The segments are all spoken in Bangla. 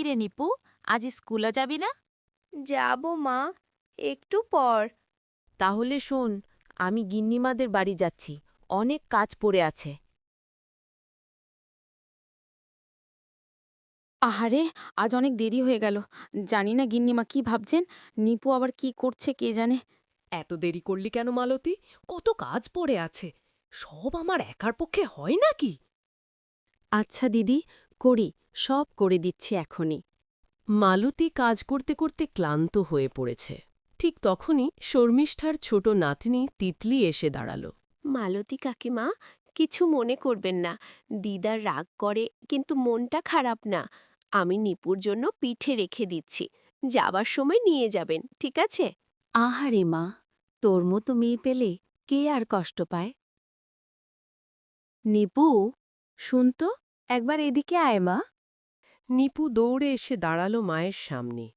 রে নিপু, আজ স্কুলে যাবি না? যাব মা, একটু পর। তাহলে শোন, আমি গিন্নিমাদের বাড়ি যাচ্ছি, অনেক কাজ পড়ে আছে। আহারে, আজ অনেক দেরি হয়ে গেল। জানি না গিন্নিমা কি ভাবছেন, নিপু আবার কি করছে কে জানে। এত দেরি করলি কেন মালতী? কত কাজ পড়ে আছে। সব আমার একার পক্ষে হয় নাকি? আচ্ছা দিদি, করি, সব করে দিচ্ছি এখনই। মালতী কাজ করতে করতে ক্লান্ত হয়ে পড়েছে। ঠিক তখনই শর্মিষ্ঠার ছোট নাতনি তিতলি এসে দাঁড়াল। মালতী কাকিমা, কিছু মনে করবেন না। দিদার রাগ করে, কিন্তু মনটা খারাপ না। আমি নিপুর জন্য পিঠে রেখে দিচ্ছি। যাবার সময় নিয়ে যাবেন, ঠিক আছে? আহারে মা, তোর মতো মেয়ে পেলে কে আর কষ্ট পায়। নিপু, শুন তো, একবার এদিকে আয় মা। নিপু দৌড়ে এসে দাঁড়ালো মায়ের সামনে।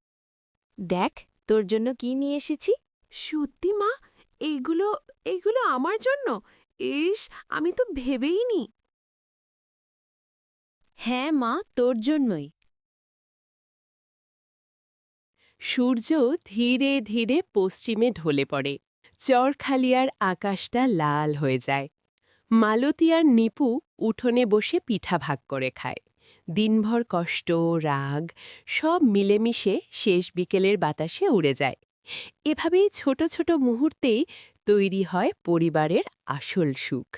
দেখ, তোর জন্য কি নিয়ে এসেছি। সত্যি মা, এইগুলো এইগুলো আমার জন্য? ইস, আমি তো ভেবেইনি। হ্যাঁ মা, তোর জন্যই। সূর্য ধীরে ধীরে পশ্চিমে ঢলে পড়ে। চরখালিয়ার আকাশটা লাল হয়ে যায়। মালতী আর নিপু উঠোনে বসে পিঠা ভাগ করে খায়। দিনভর কষ্ট, রাগ সব মিলেমিশে শেষ বিকেলের বাতাসে উড়ে যায়। এভাবেই ছোট ছোট মুহূর্তেই তৈরি হয় পরিবারের আসল সুখ।